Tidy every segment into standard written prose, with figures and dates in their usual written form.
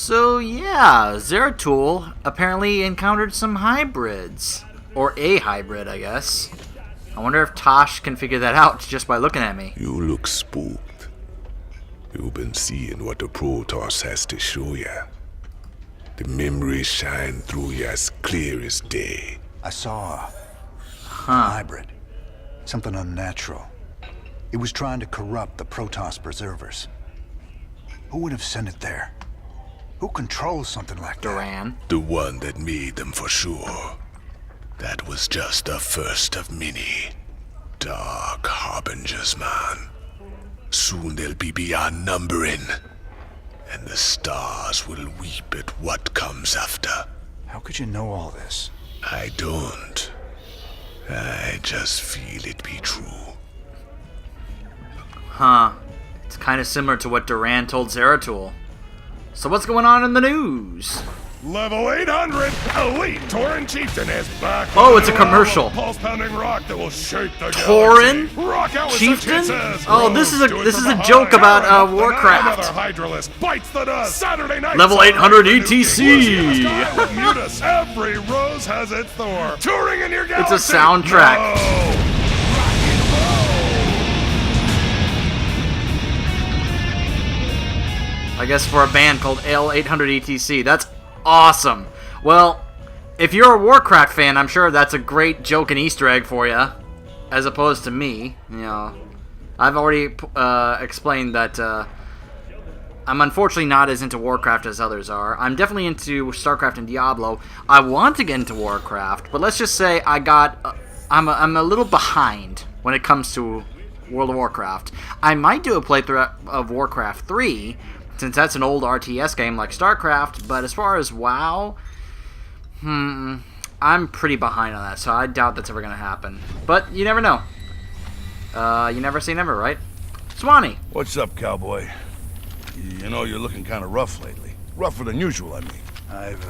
So yeah, Zeratul apparently encountered some hybrids. Or a hybrid, I guess. I wonder if Tosh can figure that out just by looking at me. You look spooked. You've been seeing what the Protoss has to show ya. The memories shine through you as clear as day. I saw a hybrid. Something unnatural. It was trying to corrupt the Protoss preservers. Who would have sent it there? Who controls something like that? Duran. The one that made them for sure. That was just the first of many. Dark harbingers, man. Soon they'll be beyond numbering. And the stars will weep at what comes after. How could you know all this? I don't. I just feel it be true. Huh. It's kind of similar to what Duran told Zeratul. So what's going on in the news? Level 800, Elite Tauren Chieftain is back. Oh, it's a commercial. Pulse-pounding rock that will shake the Tauren galaxy. Rock out with Chieftain? such hits as Oh, this is a joke about Warcraft. Another Hydralisk bites the dust. Saturday night. Level 800 ETC. Mutus. Every rose has its Thor. Touring in your galaxy. It's a soundtrack. No. I guess for a band called L800 ETC. That's awesome. Well, if you're a Warcraft fan, I'm sure that's a great joke and Easter egg for you, as opposed to me. You know, I've already explained that I'm unfortunately not as into Warcraft as others are. I'm definitely into StarCraft and Diablo. I want to get into Warcraft, but let's just say I'm a little behind when it comes to World of Warcraft. I might do a playthrough of Warcraft 3, since that's an old RTS game like StarCraft, but as far as WoW, I'm pretty behind on that, so I doubt that's ever going to happen. But you never know. You never say never, right? Swanee. What's up, cowboy? You know, you're looking kind of rough lately. Rougher than usual, I mean. I've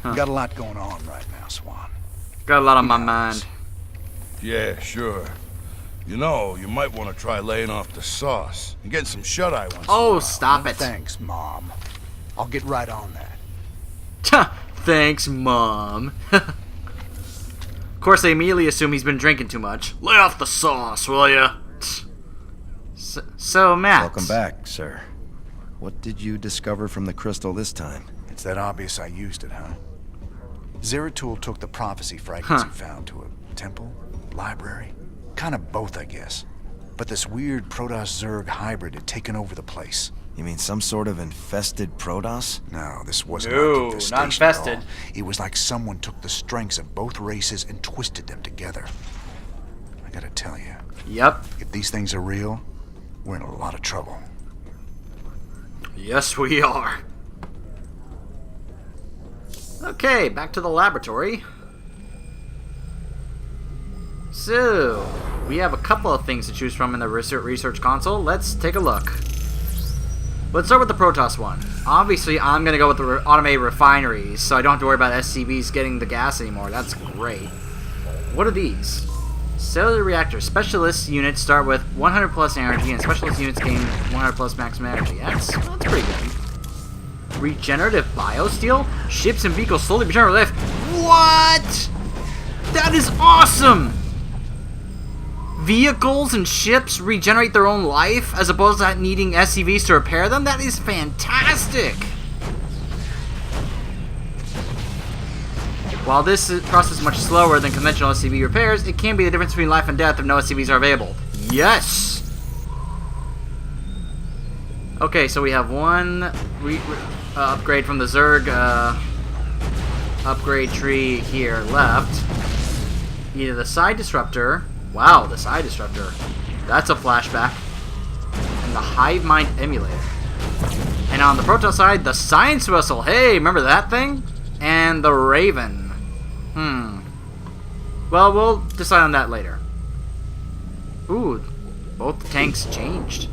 got a lot going on right now, Swan. Got a lot on my mind. Yeah, sure. You know, you might want to try laying off the sauce and getting some shut-eye once in a while. Stop it. Thanks, Mom. I'll get right on that. Thanks, Mom. Of course, they immediately assume he's been drinking too much. Lay off the sauce, will ya? So, Matt. Welcome back, sir. What did you discover from the crystal this time? It's that obvious I used it, huh? Zeratul took the prophecy fragments he found to a temple, library. Kind of both, I guess. But this weird Protoss-Zerg hybrid had taken over the place. You mean some sort of infested Protoss? No, this wasn't No, like infestation not infested. at all. It was like someone took the strengths of both races and twisted them together. I gotta tell you. Yep. If these things are real, we're in a lot of trouble. Yes, we are. Okay, back to the laboratory. So, we have a couple of things to choose from in the research console. Let's take a look. Let's start with the Protoss one. Obviously, I'm going to go with the automated refineries, so I don't have to worry about SCVs getting the gas anymore. That's great. What are these? Cellular reactors. Specialist units start with 100 plus energy, and specialist units gain 100 plus maximum energy. That's pretty good. Regenerative biosteel? Ships and vehicles slowly regenerate life. What? That is awesome! Vehicles and ships regenerate their own life as opposed to needing SCVs to repair them? That is fantastic! While this process is much slower than conventional SCV repairs, it can be the difference between life and death if no SCVs are available. Yes! Okay, so we have one upgrade from the Zerg upgrade tree here left. Either the side disruptor. Wow, the side disruptor. That's a flashback. And the Hive Mind emulator. And on the Protoss side, the science vessel. Hey, remember that thing? And the Raven. Well, we'll decide on that later. Ooh, both tanks changed.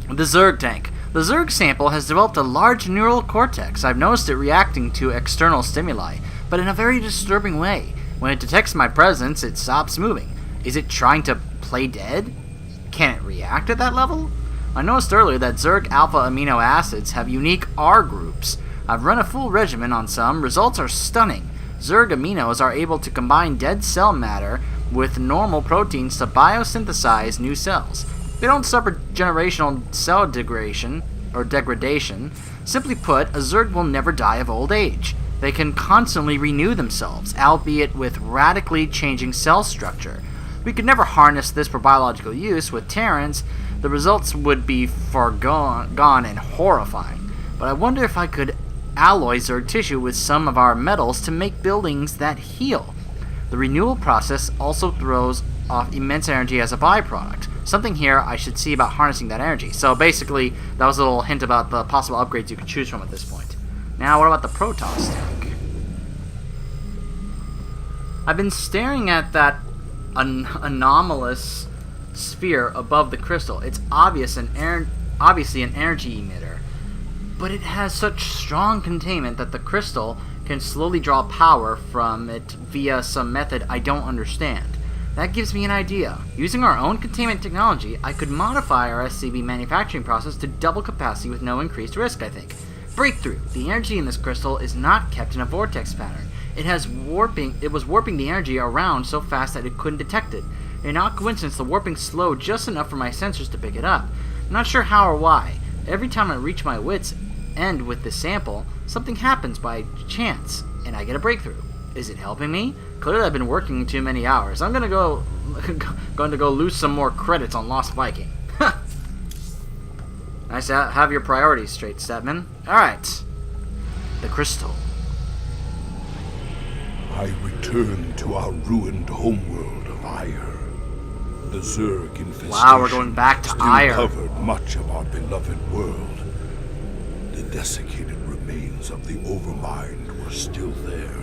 The Zerg tank. The Zerg sample has developed a large neural cortex. I've noticed it reacting to external stimuli, but in a very disturbing way. When it detects my presence, it stops moving. Is it trying to play dead? Can it react at that level? I noticed earlier that Zerg alpha amino acids have unique R groups. I've run a full regimen on some. Results are stunning. Zerg aminos are able to combine dead cell matter with normal proteins to biosynthesize new cells. They don't suffer generational cell degradation. Simply put, a Zerg will never die of old age. They can constantly renew themselves, albeit with radically changing cell structure. We could never harness this for biological use with Terrans. The results would be far gone and horrifying. But I wonder if I could alloy Zerg tissue with some of our metals to make buildings that heal. The renewal process also throws off immense energy as a byproduct. Something here I should see about harnessing that energy. So basically, that was a little hint about the possible upgrades you could choose from at this point. Now, what about the Protoss tank? I've been staring at that anomalous sphere above the crystal. It's obviously an energy emitter, but it has such strong containment that the crystal can slowly draw power from it via some method I don't understand. That gives me an idea. Using our own containment technology, I could modify our SCB manufacturing process to double capacity with no increased risk, I think. Breakthrough! The energy in this crystal is not kept in a vortex pattern. It was warping the energy around so fast that it couldn't detect it. In not coincidence, the warping slowed just enough for my sensors to pick it up. I'm not sure how or why. Every time I reach my wit's end with this sample, something happens by chance, and I get a breakthrough. Is it helping me? Clearly I've been working too many hours. I'm going to go lose some more credits on Lost Viking. Nice to have your priorities straight, Statman. Alright. The crystal. I return to our ruined homeworld of Ire. The Zerg infestation Wow, we're going back to still Ire. covered much of our beloved world. The desiccated remains of the Overmind were still there.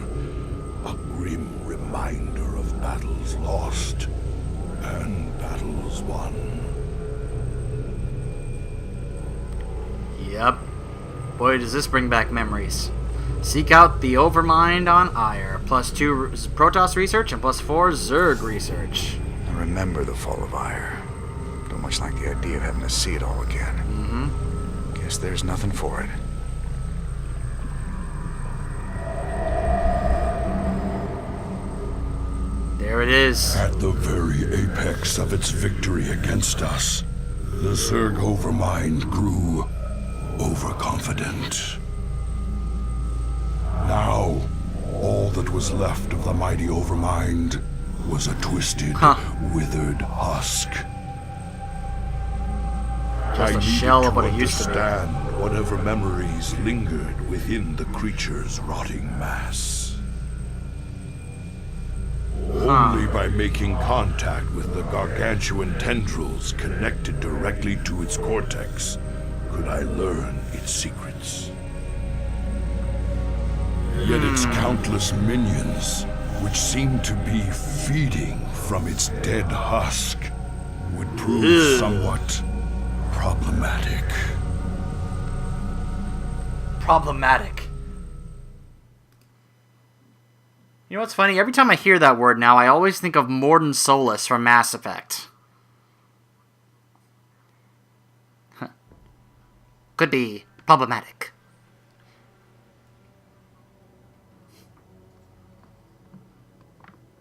A grim reminder of battles lost and battles won. Yep. Boy, does this bring back memories. Seek out the Overmind on Ire. +2 Protoss research and +4 Zerg research. I remember the fall of Ire. Don't much like the idea of having to see it all again. Guess there's nothing for it. There it is. At the very apex of its victory against us, the Zerg Overmind grew overconfident. Now, all that was left of the mighty Overmind was a twisted, withered husk. Just a I shell needed of what it used to be. understand whatever memories lingered within the creature's rotting mass. Only by making contact with the gargantuan tendrils connected directly to its cortex could I learn its secrets. Yet its countless minions, which seemed to be feeding from its dead husk, would prove somewhat problematic. Problematic. You know what's funny? Every time I hear that word now, I always think of Mordin Solus from Mass Effect. Could be problematic.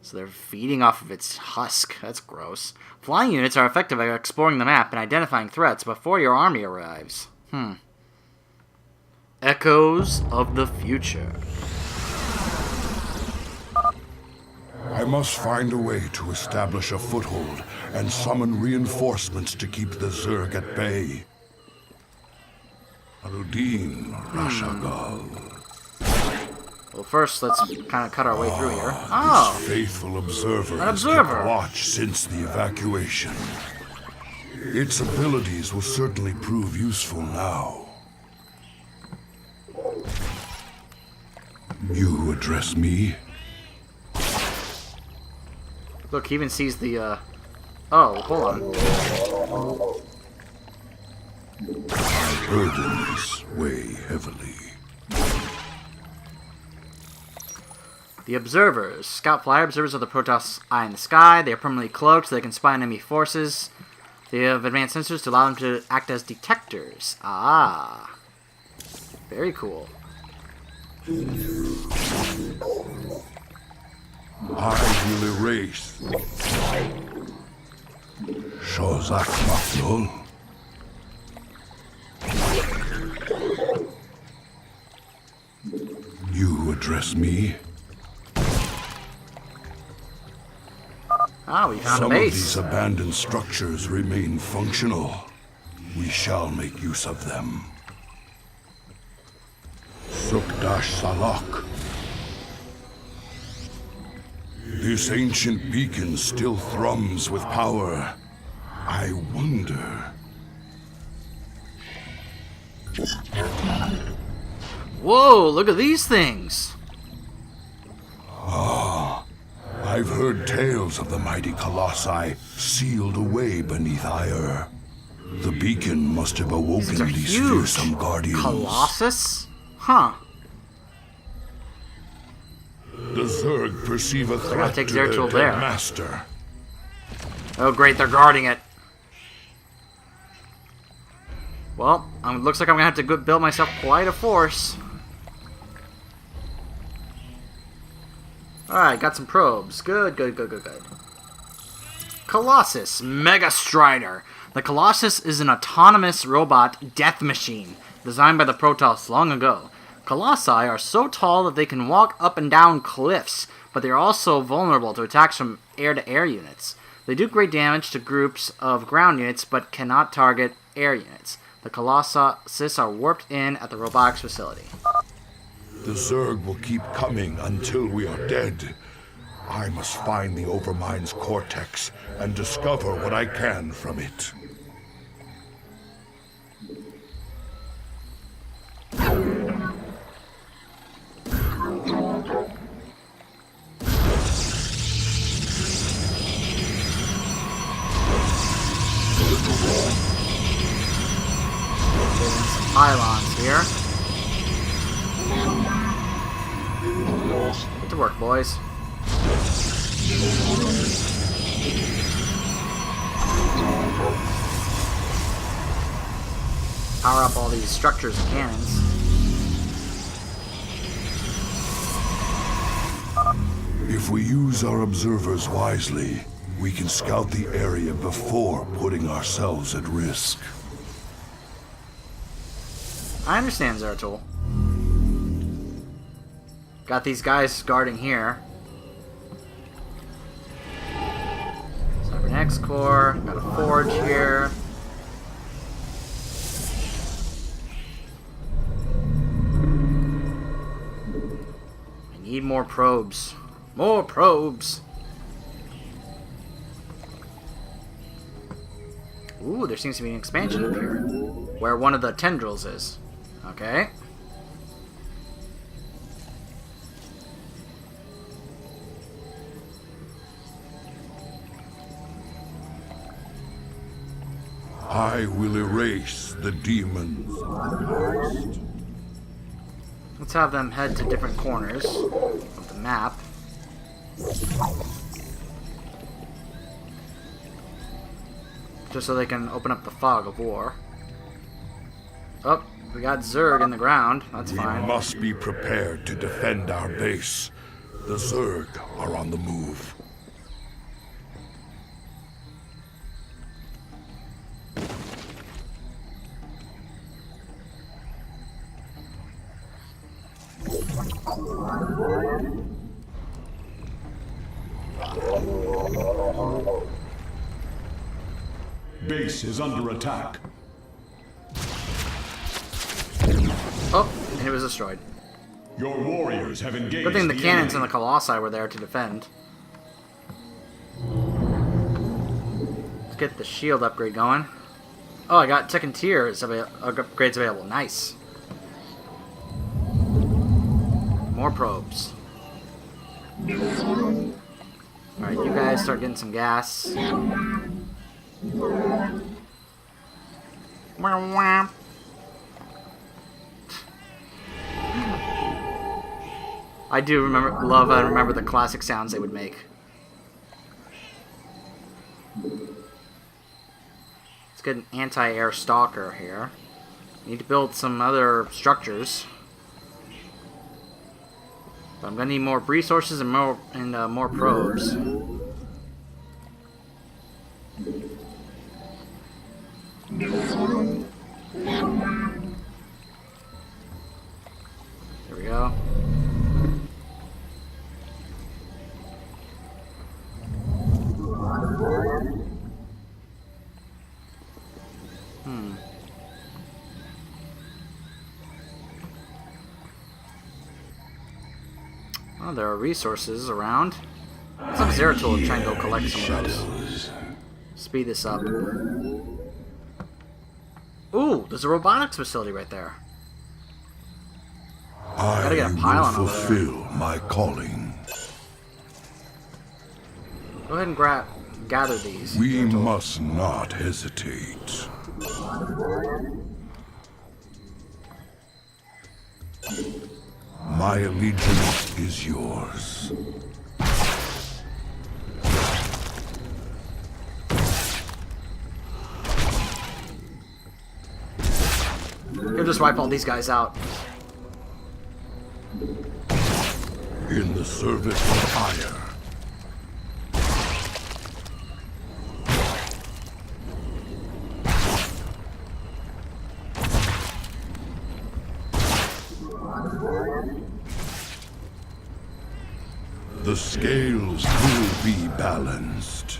So they're feeding off of its husk. That's gross. Flying units are effective at exploring the map and identifying threats before your army arrives. Echoes of the future. I must find a way to establish a foothold and summon reinforcements to keep the Zerg at bay. Aludin Rashagal. Well, first, let's kind of cut our way through here. Oh! This faithful observer An has observer. kept watch since the evacuation. Its abilities will certainly prove useful now. You address me? Look, he even sees the, Oh, hold on. My burdens weigh heavily. The observers. Scout flyer observers of the Protoss eye in the sky. They are permanently cloaked so they can spy on enemy forces. They have advanced sensors to allow them to act as detectors. Ah. Very cool. I will erase. Shozak Maflon. You address me? Ah, we found Some a of base. these abandoned structures remain functional. We shall make use of them. Sukdash Salak. This ancient beacon still thrums with power. I wonder. Whoa, look at these things. I've heard tales of the mighty colossi sealed away beneath Ire. The beacon must have awoken These are these huge. fearsome guardians. Colossus? Huh. The Zerg perceive a gotta threat take to their Zeratul dead there. master. Oh great, they're guarding it. Well, looks like I'm gonna have to build myself quite a force. Alright, got some probes. Good. Colossus, Mega Strider. The Colossus is an autonomous robot death machine designed by the Protoss long ago. Colossi are so tall that they can walk up and down cliffs, but they are also vulnerable to attacks from air-to-air units. They do great damage to groups of ground units, but cannot target air units. The Colossus are warped in at the robotics facility. The Zerg will keep coming until we are dead. I must find the Overmind's cortex and discover what I can from it. Getting some pylons here. Get to work, boys. Power up all these structures and cannons. If we use our observers wisely, we can scout the area before putting ourselves at risk. I understand, Zeratul. Got these guys guarding here. Cybernetics core. Got a forge here. I need more probes. More probes! Ooh, there seems to be an expansion up here. Where one of the tendrils is. Okay. I will erase the demons of the past. Let's have them head to different corners of the map. Just so they can open up the fog of war. Oh, we got Zerg in the ground. That's We fine. must be prepared to defend our base. The Zerg are on the move. Base is under attack. Oh, and it was destroyed. Your warriors have engaged. Good thing the cannons and enemy. the Colossi were there to defend. Let's get the shield upgrade going. Oh, I got second tier upgrades available. Nice. More probes. Alright, you guys start getting some gas. I do remember the classic sounds they would make. get an anti-air stalker here. Need to build some other structures. But I'm gonna need more resources and more probes. There we go. Oh, there are resources around. Let's have Zeratul try and go collect some of those. Speed this up. Ooh, there's a robotics facility right there. Gotta get a pylon will over there. fulfill my calling. Go ahead and gather these. We must not hesitate. My allegiance is yours. You'll just wipe all these guys out. In the service of ire. The scales will be balanced.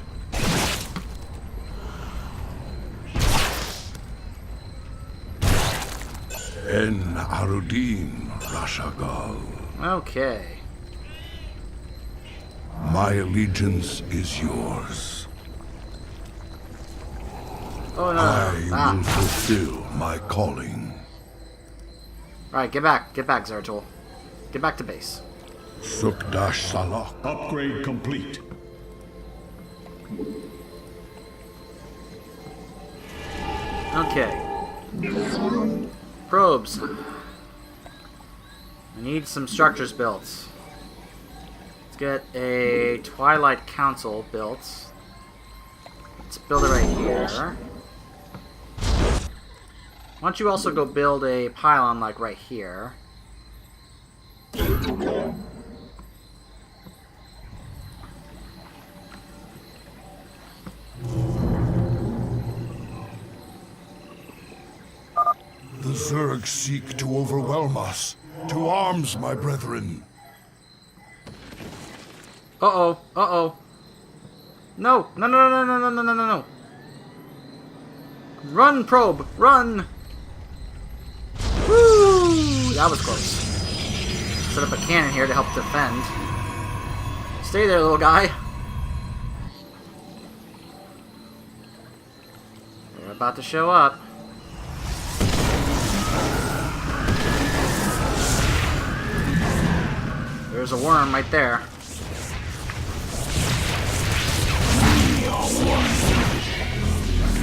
En Arudin, Rashagal. Okay. My allegiance is yours. Oh no. I will fulfill my calling. Alright, get back, Zeratul. Get back to base. Sukdash Salak. Upgrade complete. Okay. Probes. I need some structures built. Let's get a Twilight Council built. Let's build it right here. Why don't you also go build a pylon like right here? The Zerg seek to overwhelm us. To arms, my brethren. Uh-oh, uh-oh. No, no, no, no, no, no, no, no, no, no. Run, probe, run! Woo! That was close. Set up a cannon here to help defend. Stay there, little guy. They're about to show up. There's a worm right there.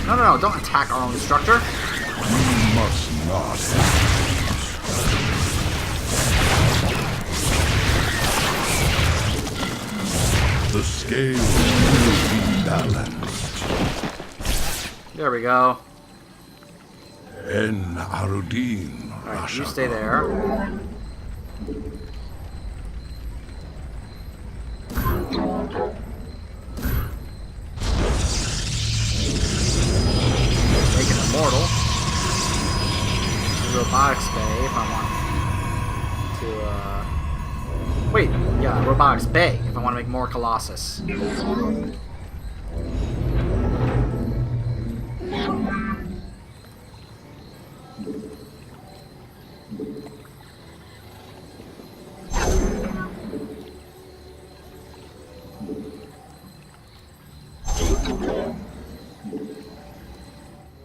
No, no, no, don't attack our own structure. We must not. The scales will be balanced. There we go. En Arudin, Alright, you stay there. Make it immortal. Robotics Bay if I want to, wait, yeah, Robotics Bay if I want to make more Colossus.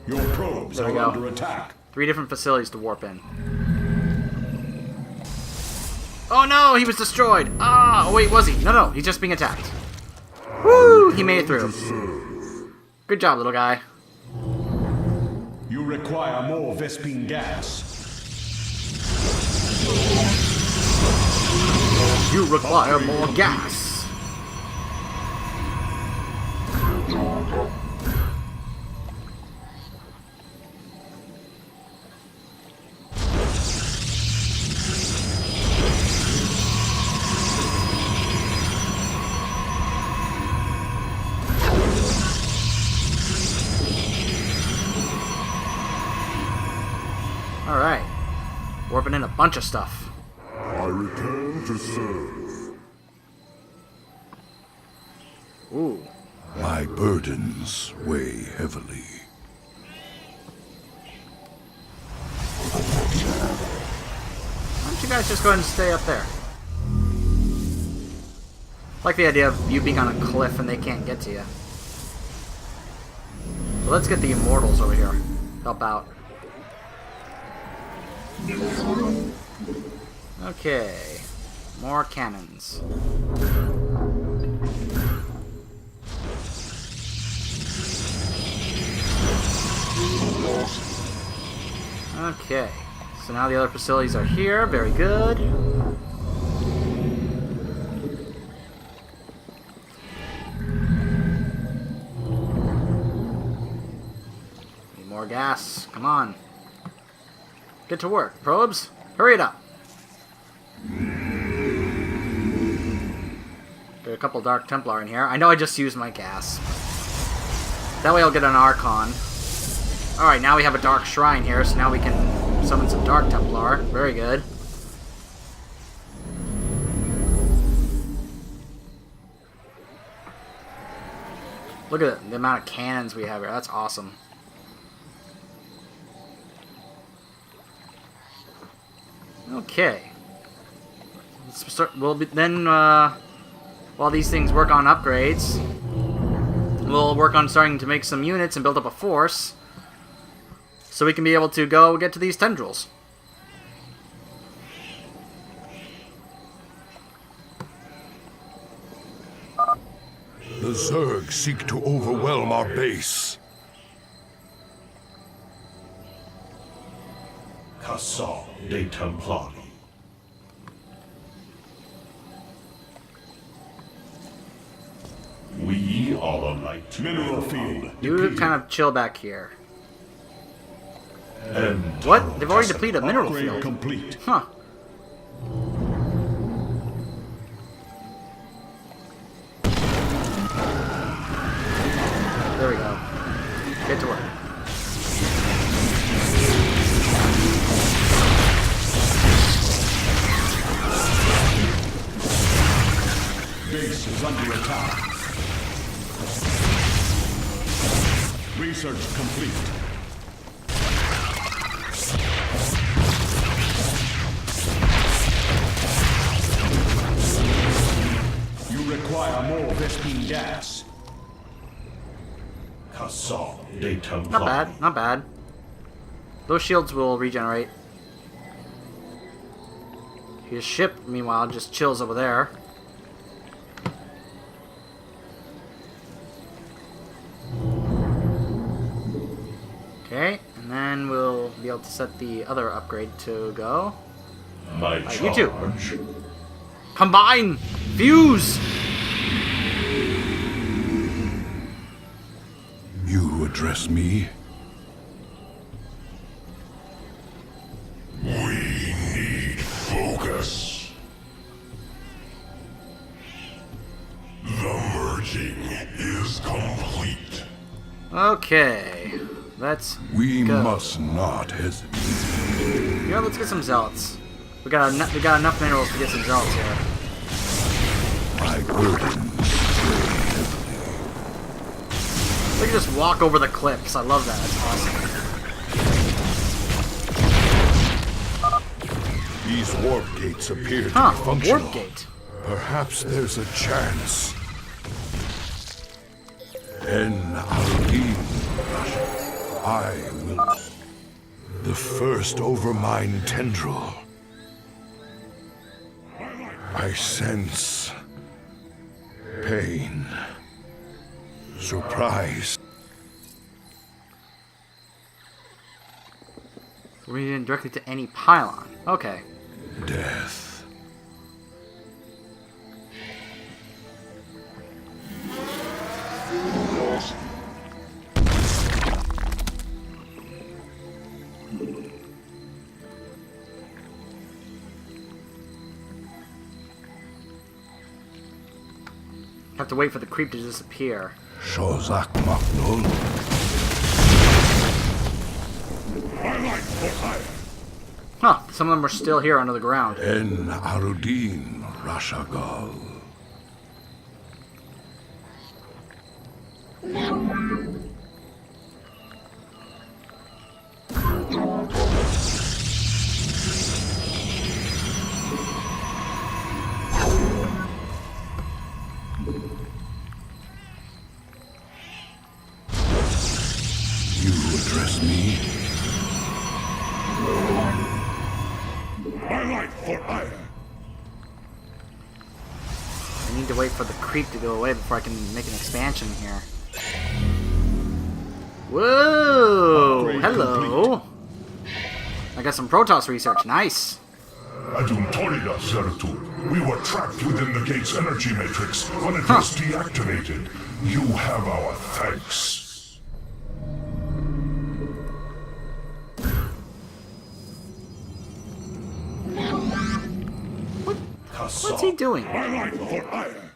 Your probes There we are go. under attack. 3 different facilities to warp in. Oh no, he was destroyed! Ah, oh wait, was he? No, no, he's just being attacked. Woo! He made it through. Good job, little guy. You require more Vespine gas. You require more gas. Alright. Warping in a bunch of stuff. I return to serve. Ooh. My burdens weigh heavily. Why don't you guys just go ahead and stay up there? I like the idea of you being on a cliff and they can't get to you. But let's get the immortals over here. Help out. Okay. More cannons. Okay. So now the other facilities are here. Very good. Need more gas. Come on. Get to work. Probes, hurry it up. Get a couple Dark Templar in here. I know I just used my gas. That way I'll get an Archon. Alright, now we have a Dark Shrine here, so now we can summon some Dark Templar. Very good. Look at the amount of cannons we have here. That's awesome. Okay. Let's start, while these things work on upgrades, we'll work on starting to make some units and build up a force, so we can be able to go get to these tendrils. The Zerg seek to overwhelm our base. Cassal de Templari. We are a light Mineral field. You kind of chill back here. and What? They've already depleted a mineral Upgrade field. complete. Huh. There we go. Get to work. Base is under attack. Research complete. You require more Vespine gas. Cassal de Templari. Not bad, not bad. Those shields will regenerate. His ship, meanwhile, just chills over there. Okay, and then we'll be able to set the other upgrade to go. My you too. charge. Combine! Fuse! You address me? We need focus. The merging is complete. Okay, let's We go. must not hesitate. Yeah, let's get some zealots. We got enough minerals to get some zealots here. My burdens. We can just walk over the cliffs. I love that. That's awesome. These warp gates appear to Huh, be a functional. warp gate. Perhaps there's a chance. I will. The first Overmind tendril. I sense pain, surprise. We're leading directly to any pylon. Okay. Death. Have to wait for the creep to disappear. Shozak Maknul. some of them are still here under the ground. En Arudin Rashagal. You address me? My life for ire. I need to wait for the creep to go away before I can make an expansion here. Whoa! Upgrade Hello! I got some Protoss research. Nice! Adun Torida, Zeratul. We were trapped within the gate's energy matrix when it was deactivated. You have our thanks. What's he doing? My life for ire.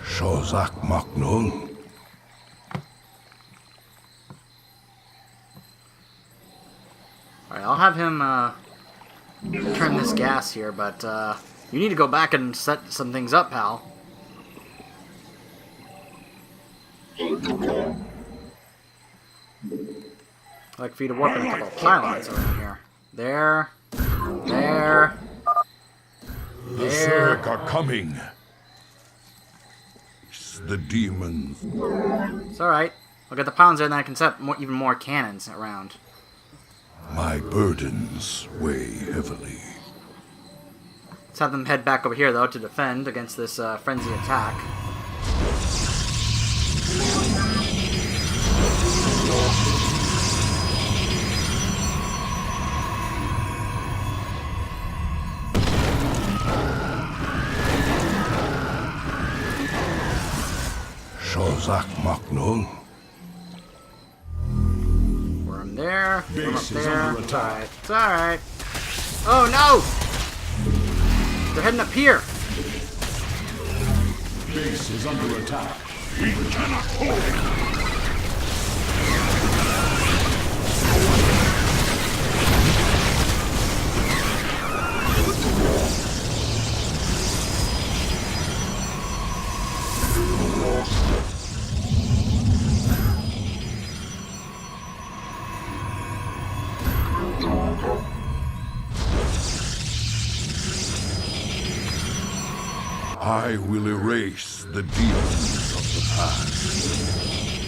Shozak Maknul. Alright, I'll have him turn this gas here, but you need to go back and set some things up, pal. I'd like for you to warp in a couple of pylons around here. There. There. The Zerg are coming. The demons. It's alright. I'll get the pylons there, and then I can set even more cannons around. My burdens weigh heavily. Let's have them head back over here, though, to defend against this frenzy attack. Shozak Maknul. Worm there. Worm up Base is there. under attack. It's alright. Oh no! They're heading up here. Base is under attack. We cannot hold it. I will erase the demons of the past.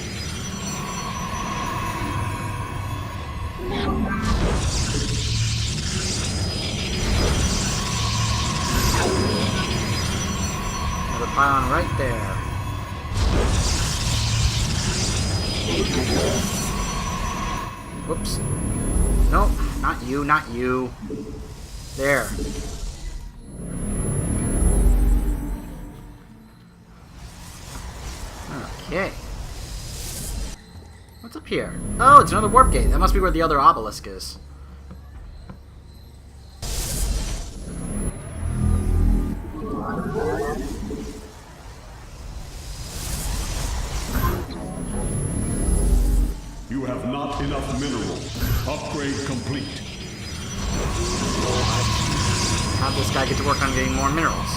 Another pylon right there. Whoops. Nope, not you, not you. There. Okay. What's up here? Oh, it's another warp gate. That must be where the other obelisk is. You have not enough minerals. Upgrade complete. Have this guy get to work on getting more minerals.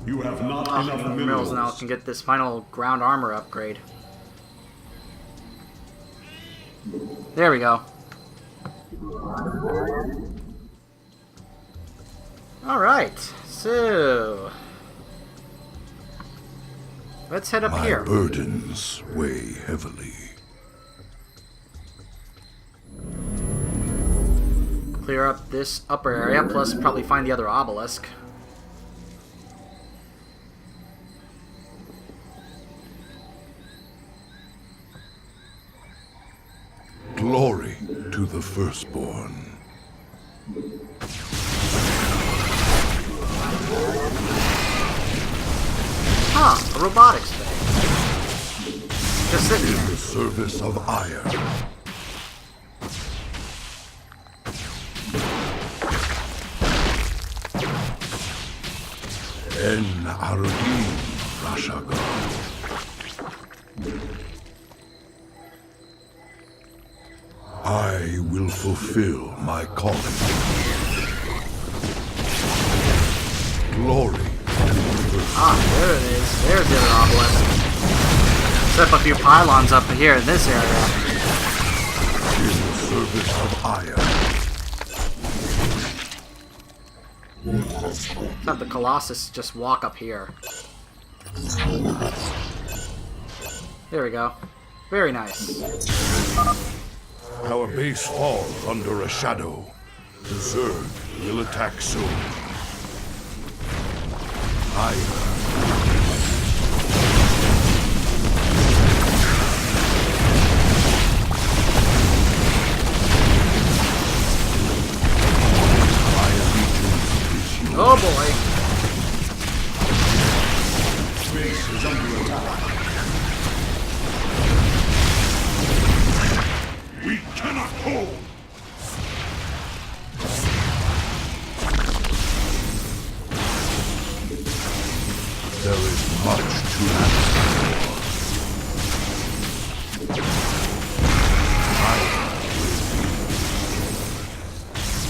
You have not Oh, enough minerals minerals. now can get this final ground armor upgrade. There we go. Alright, so let's head up My here. burdens weigh heavily. Clear up this upper area, plus probably find the other obelisk. Glory to the firstborn. Huh, a robotics thing. Just sitting In there. the service of ire. En Arudin, Rashagal. I will fulfill my calling. Glory. Ah, there it is. There's the other obelisk. Set up a few pylons up here in this area. In the service of Aya. Let's have the Colossus just walk up here. There we go. Very nice. Our base falls under a shadow. The Zerg will attack soon. Aya. Oh boy. Base is under attack. We cannot hold! There is much to answer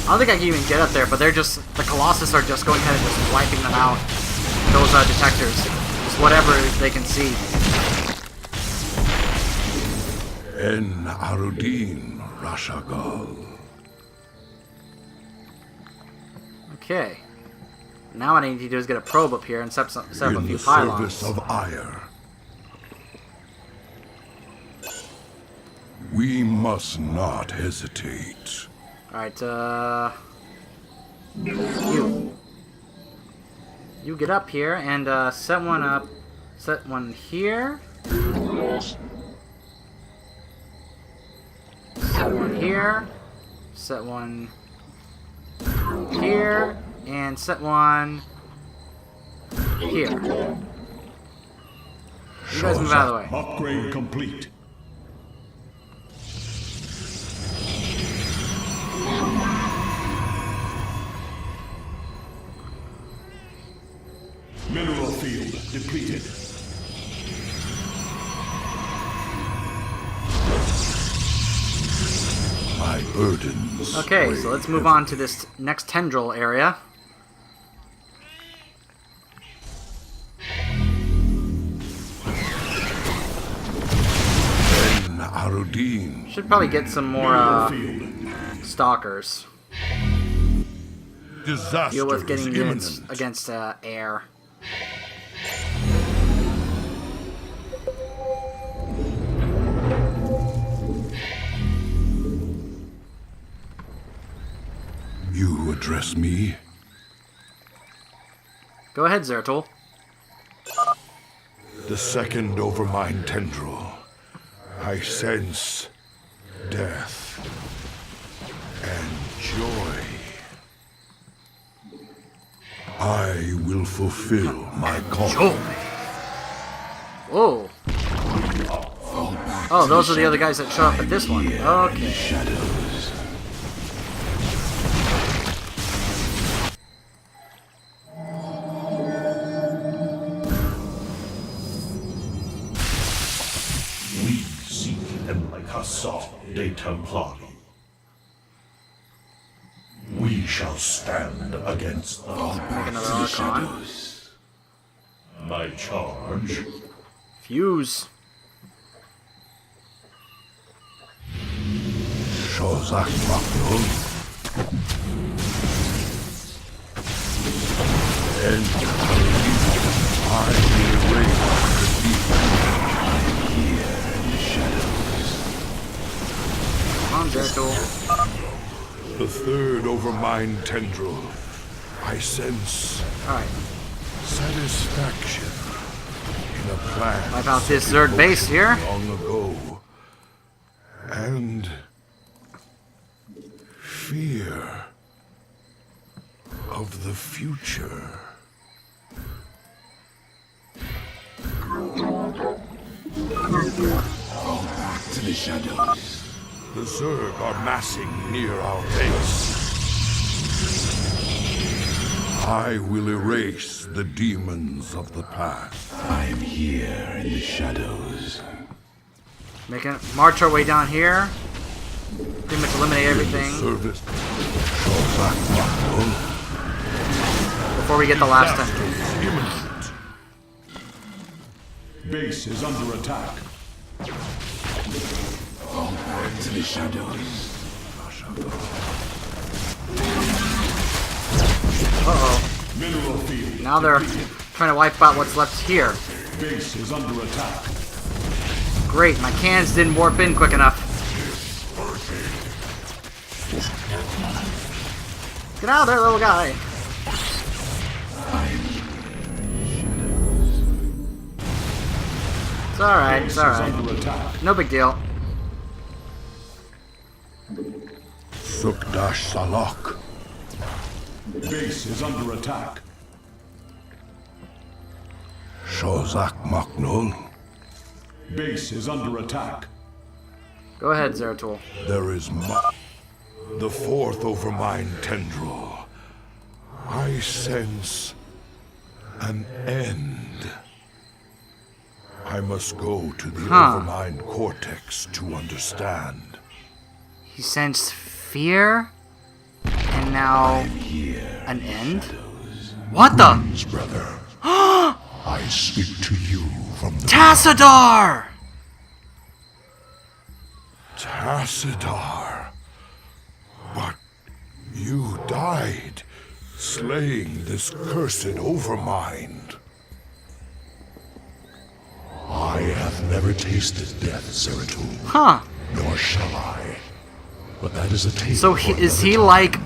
I don't think I can even get up there, but they're just... The Colossus are just going ahead and just wiping them out. Those detectors. Just whatever they can see. En Arudin, Rashagal. Okay. Now what I need to do is get a probe up here and set up a In few the pylons. service of Aya. We must not hesitate. Alright, You get up here and, set one up. Set one here. Set one here. Set one here. And set one here. You guys move out of the way. Upgrade complete. Mineral field depleted. My burdens. Okay, so let's move on to this next tendril area. En Arudin. Should probably get some more stalkers. Disaster Deal with is getting imminent. against air. You address me? Go ahead, Zeratul. The second Overmind tendril. I sense death and joy. I will fulfill my calling. Whoa. Oh, those are the other guys that show up at this one. Okay. Shadows. We seek Emlakasar de Templari. We shall stand against them. Make another Archon. My charge. Fuse. Shozak Makul. And I will raise the deep here in the shadows. Come on, Zeratul. The third Overmind tendril. I sense Alright. satisfaction in a plan. Wipe out this Zerg base here. Long ago. And fear of the future. To the shadows. The Zerg are massing near our base. I will erase the demons of the past. I am here in the shadows. Making march our way down here. Pretty much eliminate everything Service. before we get the last entry. Imminent. Base is under attack. To the shadows. Uh-oh. Mineral field. Now they're trying to wipe out what's left here. Base is under attack. Great, my cannons didn't warp in quick enough. Get out of there, little guy. It's alright, it's alright. Under attack. No big deal. Sukdash Salak. Base is under attack. Shozak Maknul. Base is under attack. Go ahead, Zeratul. There is the fourth Overmind tendril. I sense an end. I must go to the Overmind cortex to understand. He sensed fear, and now an end? What the? Brother, I speak to you from the Tassadar! Tassadar. But you died, slaying this cursed Overmind. I have never tasted death, Zeratul, Huh. nor shall I. But that is a tale. So for is another he time. like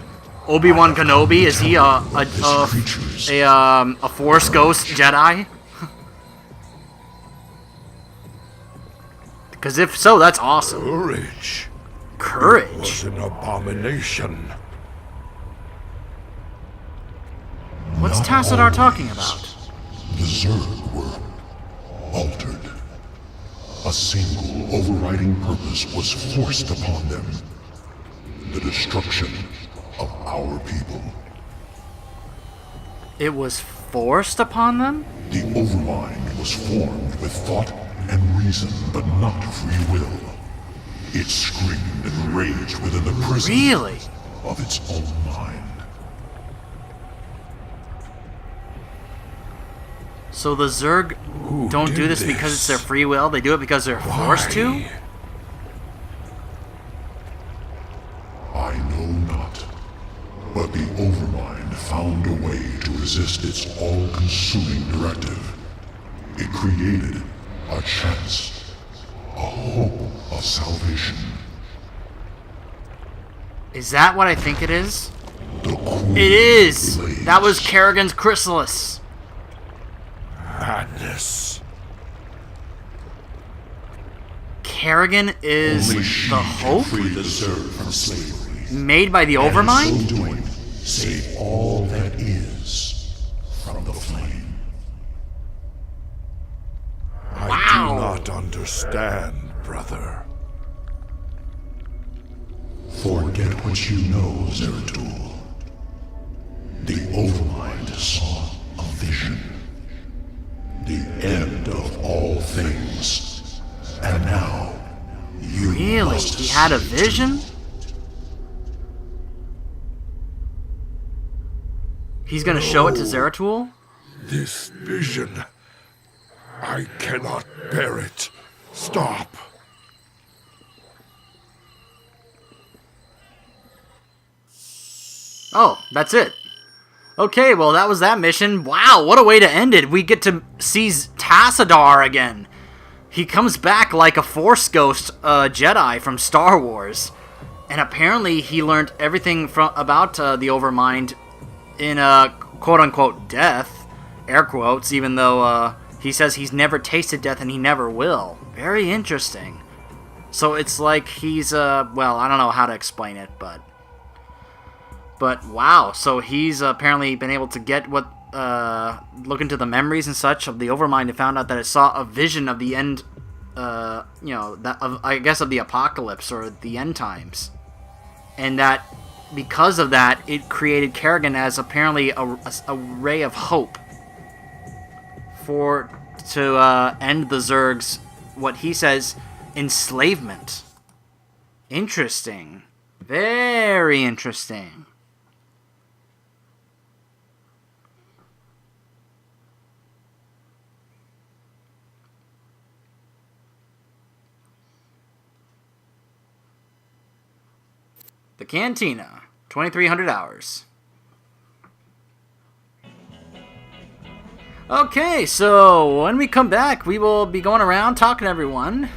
Obi-Wan Kenobi? Is he a creatures. Force Ghost Jedi? Because if so, that's awesome. Courage Courage. was an abomination. What's Tassadar talking about? The Zerg were altered. A single overriding purpose was forced upon them. The destruction of our people. It was forced upon them? The Overmind was formed with thought and reason, but not free will. It screamed and raged within the prison Really? of its own mind. So the Zerg don't do did this because it's this? their free will? They do it because they're forced to? Why? I know not, but the Overmind found a way to resist its all-consuming directive. It created a chance, a hope of salvation. Is that what I think it is? The cool It is! blades. That was Kerrigan's Chrysalis. Madness. Kerrigan is Only she the can hope? free the Zerg from slavery. Made by the And in Overmind? so doing, save all that is from the flame. I Wow. do not understand, brother. Forget what you know, Zeratul. The Overmind saw a vision. The end of all things. And now, you Really? must He had a see vision? He's gonna show it to Zeratul? This vision. I cannot bear it. Stop. Oh, that's it. Okay, well that was that mission. Wow, what a way to end it. We get to see Tassadar again. He comes back like a Force Ghost Jedi from Star Wars. And apparently he learned everything about the Overmind in quote-unquote death, air quotes, even though he says he's never tasted death and he never will. Very interesting. So it's like he's, well, I don't know how to explain it, but wow, so he's apparently been able to get what, look into the memories and such of the Overmind and found out that it saw a vision of the end, you know, that of, I guess, of the apocalypse or the end times. And that because of that, it created Kerrigan as apparently a ray of hope to end the Zerg's, what he says, enslavement. Interesting. Very interesting. The Cantina, 2,300 hours. Okay, so when we come back, we will be going around talking to everyone.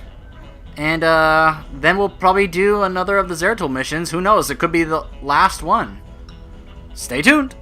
And then we'll probably do another of the Zeratul missions. Who knows? It could be the last one. Stay tuned.